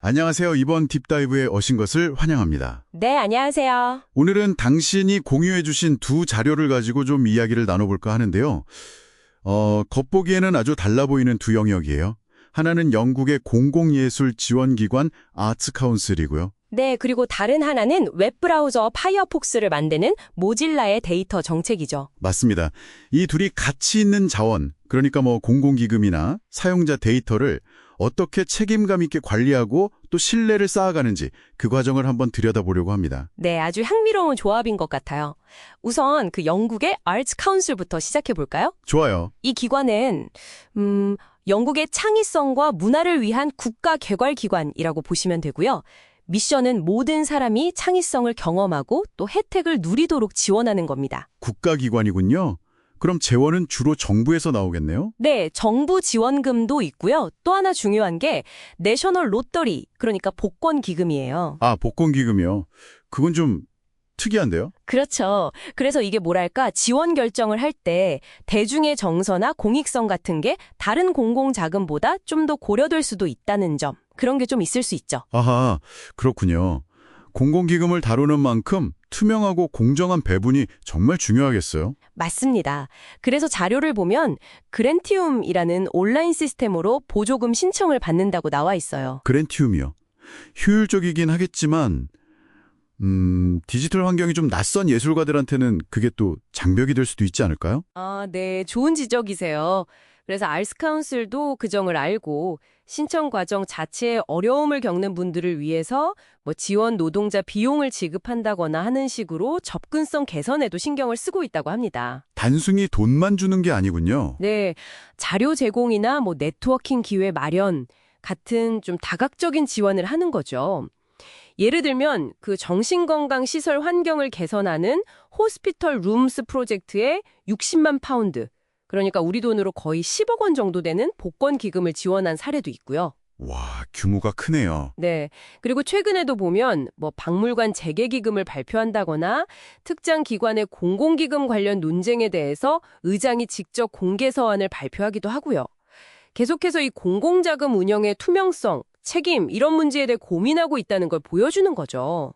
안녕하세요. 이번 딥다이브에 오신 것을 환영합니다. 네, 안녕하세요. 오늘은 당신이 공유해주신 두 자료를 가지고 좀 이야기를 나눠볼까 하는데요. 겉보기에는 아주 달라 보이는 두 영역이에요. 하나는 영국의 공공예술 지원기관 아츠 카운슬이고요. 네, 그리고 다른 하나는 웹브라우저 파이어폭스를 만드는 모질라의 데이터 정책이죠. 맞습니다. 이 둘이 가치 있는 자원, 그러니까 공공기금이나 사용자 데이터를 어떻게 책임감 있게 관리하고 또 신뢰를 쌓아가는지 그 과정을 한번 들여다보려고 합니다. 네, 아주 흥미로운 조합인 것 같아요. 우선 그 영국의 아츠 카운슬부터 시작해 볼까요? 좋아요. 이 기관은 영국의 창의성과 문화를 위한 국가 개발 기관이라고 보시면 되고요. 미션은 모든 사람이 창의성을 경험하고 또 혜택을 누리도록 지원하는 겁니다. 국가기관이군요. 그럼 재원은 주로 정부에서 나오겠네요? 네, 정부 지원금도 있고요. 또 하나 중요한 게 내셔널 로터리, 그러니까 복권 기금이에요. 아, 복권기금이요. 그건 좀 특이한데요? 그렇죠. 그래서 이게 뭐랄까 지원 결정을 할 때 대중의 정서나 공익성 같은 게 다른 공공자금보다 좀 더 고려될 수도 있다는 점. 그런 게 좀 있을 수 있죠. 아하, 그렇군요. 공공기금을 다루는 만큼 투명하고 공정한 배분이 정말 중요하겠어요? 맞습니다. 그래서 자료를 보면 그랜티움이라는 온라인 시스템으로 보조금 신청을 받는다고 나와 있어요. 그랜티움이요. 효율적이긴 하겠지만 디지털 환경이 좀 낯선 예술가들한테는 그게 또 장벽이 될 수도 있지 않을까요? 아, 네. 좋은 지적이세요. 그래서 아츠 카운슬도 그 점을 알고 신청 과정 자체에 어려움을 겪는 분들을 위해서 지원 노동자 비용을 지급한다거나 하는 식으로 접근성 개선에도 신경을 쓰고 있다고 합니다. 단순히 돈만 주는 게 아니군요. 네. 자료 제공이나 네트워킹 기회 마련 같은 좀 다각적인 지원을 하는 거죠. 예를 들면 그 정신건강 시설 환경을 개선하는 호스피털 룸스 프로젝트에 60만 파운드, 그러니까 우리 돈으로 거의 10억 원 정도 되는 복권 기금을 지원한 사례도 있고요. 와, 규모가 크네요. 네. 그리고 최근에도 보면 박물관 재개 기금을 발표한다거나 특정 기관의 공공기금 관련 논쟁에 대해서 의장이 직접 공개 서한을 발표하기도 하고요. 계속해서 이 공공자금 운영의 투명성, 책임 이런 문제에 대해 고민하고 있다는 걸 보여주는 거죠.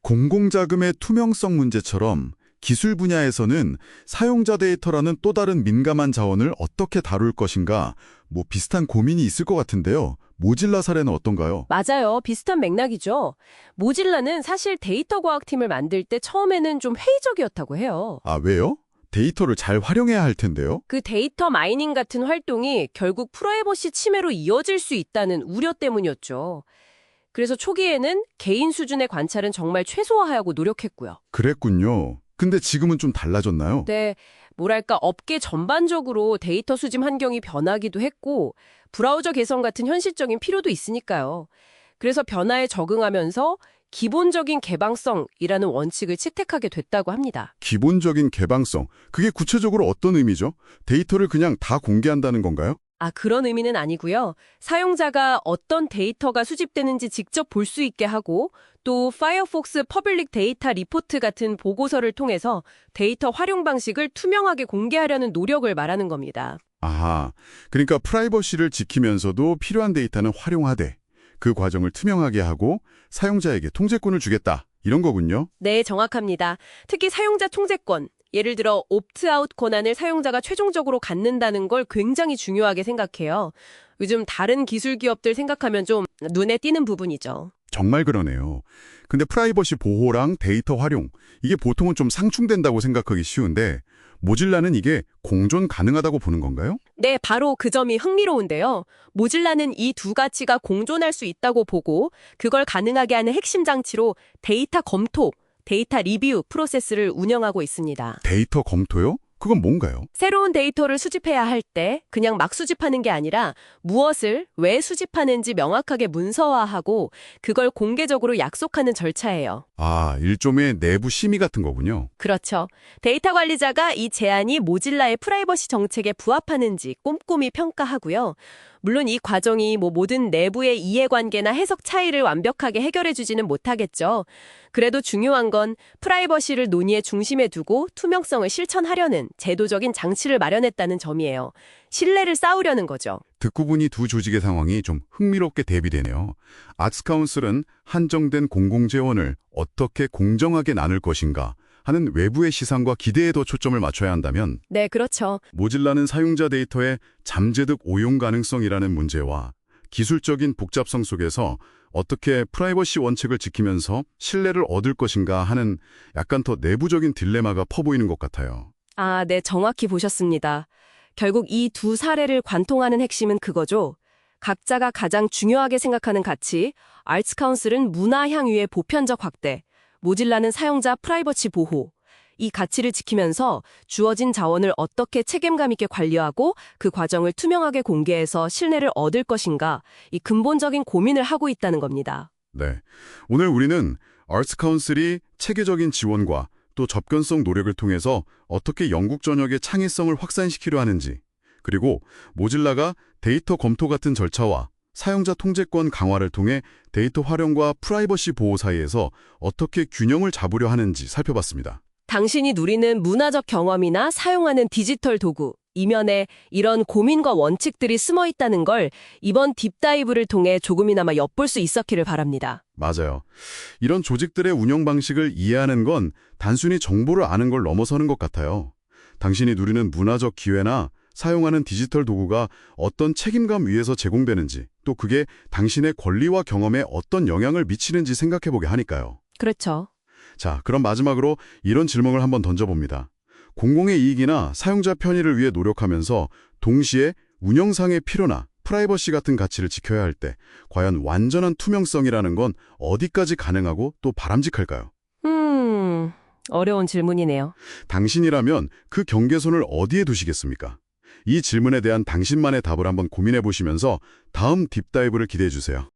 공공자금의 투명성 문제처럼 기술 분야에서는 사용자 데이터라는 또 다른 민감한 자원을 어떻게 다룰 것인가 비슷한 고민이 있을 것 같은데요. 모질라 사례는 어떤가요? 맞아요. 비슷한 맥락이죠. 모질라는 사실 데이터 과학팀을 만들 때 처음에는 좀 회의적이었다고 해요. 아, 왜요? 데이터를 잘 활용해야 할 텐데요. 그 데이터 마이닝 같은 활동이 결국 프라이버시 침해로 이어질 수 있다는 우려 때문이었죠. 그래서 초기에는 개인 수준의 관찰은 정말 최소화하려고 노력했고요. 그랬군요. 근데 지금은 좀 달라졌나요? 네, 뭐랄까 업계 전반적으로 데이터 수집 환경이 변하기도 했고 브라우저 개선 같은 현실적인 필요도 있으니까요. 그래서 변화에 적응하면서 기본적인 개방성이라는 원칙을 채택하게 됐다고 합니다. 기본적인 개방성, 그게 구체적으로 어떤 의미죠? 데이터를 그냥 다 공개한다는 건가요? 아, 그런 의미는 아니고요. 사용자가 어떤 데이터가 수집되는지 직접 볼 수 있게 하고 또 파이어폭스 퍼블릭 데이터 리포트 같은 보고서를 통해서 데이터 활용 방식을 투명하게 공개하려는 노력을 말하는 겁니다. 아하, 그러니까 프라이버시를 지키면서도 필요한 데이터는 활용하되 그 과정을 투명하게 하고 사용자에게 통제권을 주겠다, 이런 거군요. 네, 정확합니다. 특히 사용자 통제권, 예를 들어 옵트아웃 권한을 사용자가 최종적으로 갖는다는 걸 굉장히 중요하게 생각해요. 요즘 다른 기술 기업들 생각하면 좀 눈에 띄는 부분이죠. 정말 그러네요. 근데 프라이버시 보호랑 데이터 활용, 이게 보통은 좀 상충된다고 생각하기 쉬운데 모질라는 이게 공존 가능하다고 보는 건가요? 네, 바로 그 점이 흥미로운데요. 모질라는 이 두 가치가 공존할 수 있다고 보고 그걸 가능하게 하는 핵심 장치로 데이터 검토, 데이터 리뷰 프로세스를 운영하고 있습니다. 데이터 검토요? 그건 뭔가요? 새로운 데이터를 수집해야 할 때 그냥 막 수집하는 게 아니라 무엇을 왜 수집하는지 명확하게 문서화하고 그걸 공개적으로 약속하는 절차예요. 아, 일종의 내부 심의 같은 거군요. 그렇죠. 데이터 관리자가 이 제안이 모질라의 프라이버시 정책에 부합하는지 꼼꼼히 평가하고요. 물론 이 과정이 모든 내부의 이해관계나 해석 차이를 완벽하게 해결해주지는 못하겠죠. 그래도 중요한 건 프라이버시를 논의의 중심에 두고 투명성을 실천하려는 제도적인 장치를 마련했다는 점이에요. 신뢰를 쌓으려는 거죠. 듣고 보니 두 조직의 상황이 좀 흥미롭게 대비되네요. 아츠카운슬은 한정된 공공재원을 어떻게 공정하게 나눌 것인가 하는 외부의 시선과 기대에 더 초점을 맞춰야 한다면, 네, 그렇죠. 모질라는 사용자 데이터의 잠재적 오용 가능성이라는 문제와 기술적인 복잡성 속에서 어떻게 프라이버시 원칙을 지키면서 신뢰를 얻을 것인가 하는 약간 더 내부적인 딜레마가 퍼보이는 것 같아요. 아, 네, 정확히 보셨습니다. 결국 이 두 사례를 관통하는 핵심은 그거죠. 각자가 가장 중요하게 생각하는 가치, 아츠카운슬은 문화 향유의 보편적 확대, 모질라는 사용자 프라이버시 보호, 이 가치를 지키면서 주어진 자원을 어떻게 책임감 있게 관리하고 그 과정을 투명하게 공개해서 신뢰를 얻을 것인가, 이 근본적인 고민을 하고 있다는 겁니다. 네, 오늘 우리는 아츠카운슬이 체계적인 지원과 또 접근성 노력을 통해서 어떻게 영국 전역의 창의성을 확산시키려 하는지, 그리고 모질라가 데이터 검토 같은 절차와 사용자 통제권 강화를 통해 데이터 활용과 프라이버시 보호 사이에서 어떻게 균형을 잡으려 하는지 살펴봤습니다. 당신이 누리는 문화적 경험이나 사용하는 디지털 도구, 이면에 이런 고민과 원칙들이 숨어 있다는 걸 이번 딥다이브를 통해 조금이나마 엿볼 수 있었기를 바랍니다. 맞아요. 이런 조직들의 운영 방식을 이해하는 건 단순히 정보를 아는 걸 넘어서는 것 같아요. 당신이 누리는 문화적 기회나 사용하는 디지털 도구가 어떤 책임감 위에서 제공되는지, 또 그게 당신의 권리와 경험에 어떤 영향을 미치는지 생각해보게 하니까요. 그렇죠. 자, 그럼 마지막으로 이런 질문을 한번 던져봅니다. 공공의 이익이나 사용자 편의를 위해 노력하면서 동시에 운영상의 필요나 프라이버시 같은 가치를 지켜야 할 때 과연 완전한 투명성이라는 건 어디까지 가능하고 또 바람직할까요? 어려운 질문이네요. 당신이라면 그 경계선을 어디에 두시겠습니까? 이 질문에 대한 당신만의 답을 한번 고민해 보시면서 다음 딥다이브를 기대해 주세요.